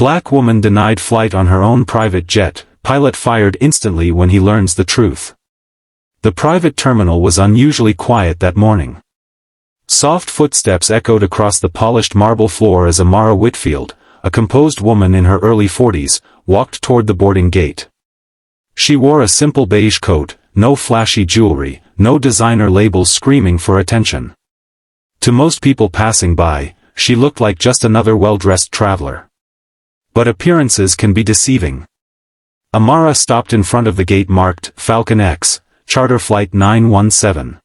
Black woman denied flight on her own private jet, pilot fired instantly when he learns the truth. The private terminal was unusually quiet that morning. Soft footsteps echoed across the polished marble floor as Amara Whitfield, a composed woman in her early 40s, walked toward the boarding gate. She wore a simple beige coat, no flashy jewelry, no designer labels screaming for attention. To most people passing by, she looked like just another well-dressed traveler. But appearances can be deceiving. Amara stopped in front of the gate marked Falcon X, Charter Flight 917.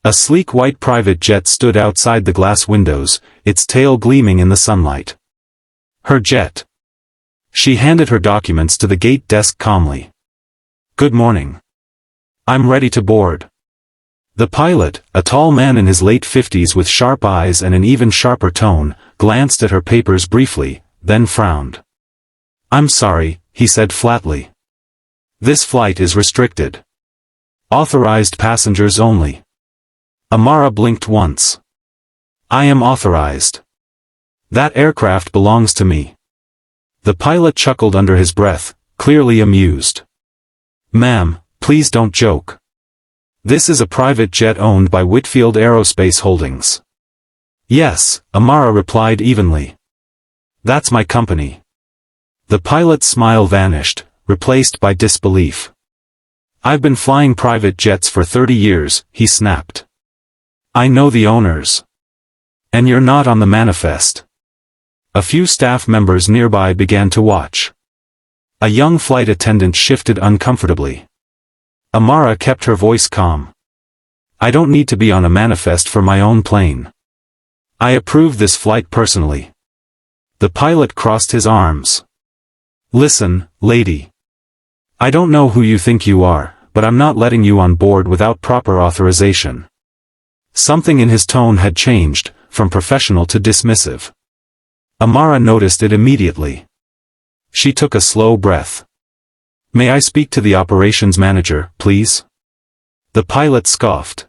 A sleek white private jet stood outside the glass windows, its tail gleaming in the sunlight. Her jet. She handed her documents to the gate desk calmly. "Good morning. I'm ready to board." The pilot, a tall man in his late 50s with sharp eyes and an even sharper tone, glanced at her papers briefly, then frowned. "I'm sorry," he said flatly. "This flight is restricted. Authorized passengers only." Amara blinked once. "I am authorized. That aircraft belongs to me." The pilot chuckled under his breath, clearly amused. "Ma'am, please don't joke. This is a private jet owned by Whitfield Aerospace Holdings." "Yes," Amara replied evenly. "That's my company." The pilot's smile vanished, replaced by disbelief. "I've been flying private jets for 30 years, he snapped. "I know the owners. And you're not on the manifest." A few staff members nearby began to watch. A young flight attendant shifted uncomfortably. Amara kept her voice calm. "I don't need to be on a manifest for my own plane. I approve this flight personally." The pilot crossed his arms. "Listen, lady. I don't know who you think you are, but I'm not letting you on board without proper authorization." Something in his tone had changed, from professional to dismissive. Amara noticed it immediately. She took a slow breath. "May I speak to the operations manager, please?" The pilot scoffed.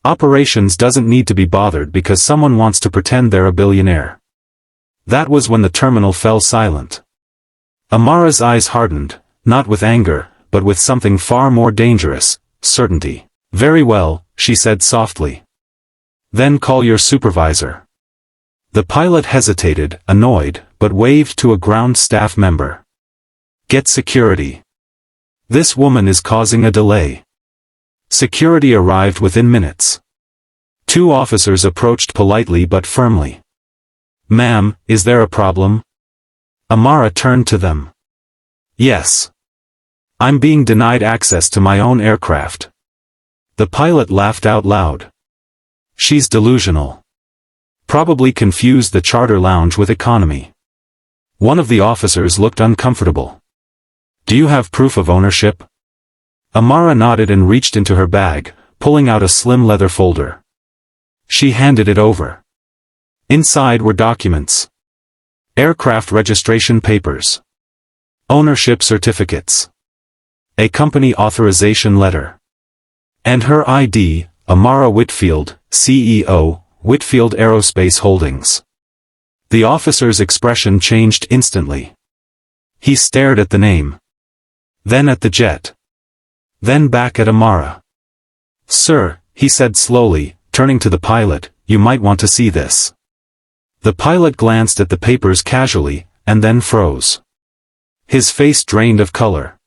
"Operations doesn't need to be bothered because someone wants to pretend they're a billionaire." That was when the terminal fell silent. Amara's eyes hardened, not with anger, but with something far more dangerous, certainty. "Very well," she said softly. "Then call your supervisor." The pilot hesitated, annoyed, but waved to a ground staff member. "Get security. This woman is causing a delay." Security arrived within minutes. Two officers approached politely but firmly. "Ma'am, is there a problem?" Amara turned to them. "Yes. I'm being denied access to my own aircraft." The pilot laughed out loud. "She's delusional. Probably confused the charter lounge with economy." One of the officers looked uncomfortable. "Do you have proof of ownership?" Amara nodded and reached into her bag, pulling out a slim leather folder. She handed it over. Inside were documents. Aircraft registration papers. Ownership certificates. A company authorization letter. And her ID, Amara Whitfield, CEO, Whitfield Aerospace Holdings. The officer's expression changed instantly. He stared at the name. Then at the jet. Then back at Amara. "Sir," he said slowly, turning to the pilot, "you might want to see this." The pilot glanced at the papers casually, and then froze. His face drained of color.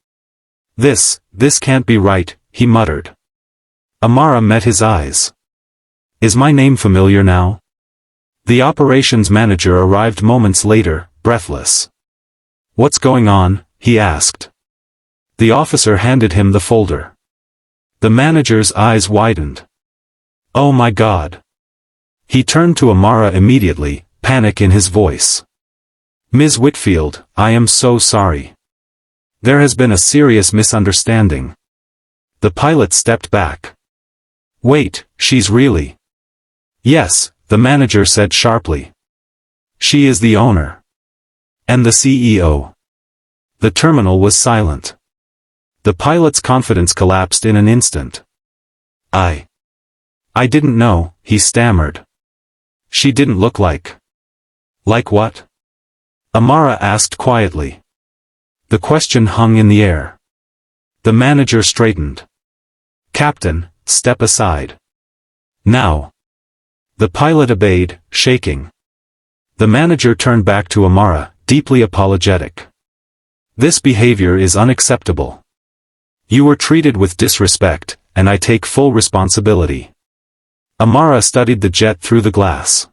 This can't be right," he muttered. Amara met his eyes. "Is my name familiar now?" The operations manager arrived moments later, breathless. "What's going on?" he asked. The officer handed him the folder. The manager's eyes widened. "Oh my God." He turned to Amara immediately, panic in his voice. "Ms. Whitfield, I am so sorry. There has been a serious misunderstanding." The pilot stepped back. "Wait, she's really—" "Yes," the manager said sharply. "She is the owner. And the CEO." The terminal was silent. The pilot's confidence collapsed in an instant. I didn't know," he stammered. "She didn't look like." "Like what?" Amara asked quietly. The question hung in the air. The manager straightened. Captain, step aside. Now. The pilot obeyed, shaking. The manager turned back to Amara, deeply apologetic. This behavior is unacceptable. You were treated with disrespect, and I take full responsibility. Amara studied the jet through the glass.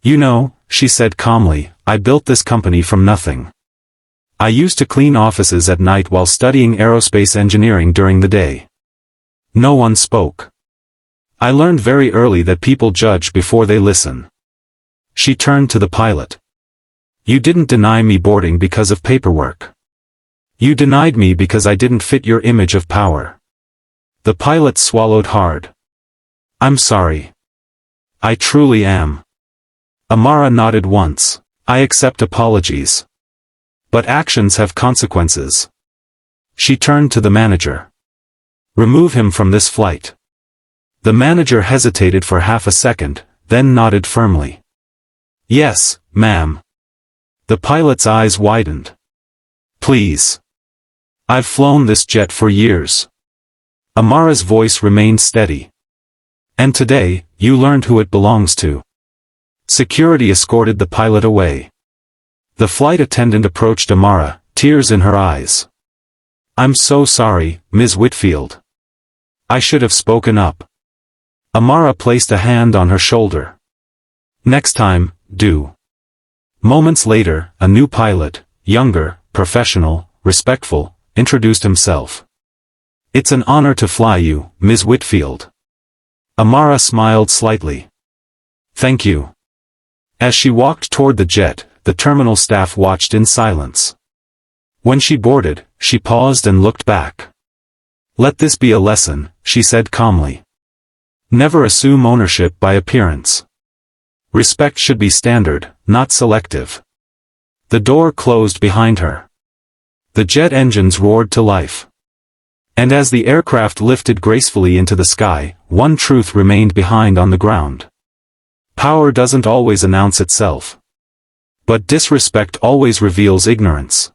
You know, she said calmly, I built this company from nothing. I used to clean offices at night while studying aerospace engineering during the day. No one spoke. I learned very early that people judge before they listen. She turned to the pilot. You didn't deny me boarding because of paperwork. You denied me because I didn't fit your image of power. The pilot swallowed hard. I'm sorry. I truly am. Amara nodded once. I accept apologies. But actions have consequences. She turned to the manager. Remove him from this flight. The manager hesitated for half a second, then nodded firmly. Yes, ma'am. The pilot's eyes widened. Please. I've flown this jet for years. Amara's voice remained steady. And today, you learned who it belongs to. Security escorted the pilot away. The flight attendant approached Amara, tears in her eyes. I'm so sorry, Ms. Whitfield. I should have spoken up. Amara placed a hand on her shoulder. Next time, do. Moments later, a new pilot, younger, professional, respectful, introduced himself. It's an honor to fly you, Ms. Whitfield. Amara smiled slightly. Thank you. As she walked toward the jet, the terminal staff watched in silence. When she boarded, she paused and looked back. Let this be a lesson, she said calmly. Never assume ownership by appearance. Respect should be standard, not selective. The door closed behind her. The jet engines roared to life. And as the aircraft lifted gracefully into the sky, one truth remained behind on the ground. Power doesn't always announce itself. But disrespect always reveals ignorance.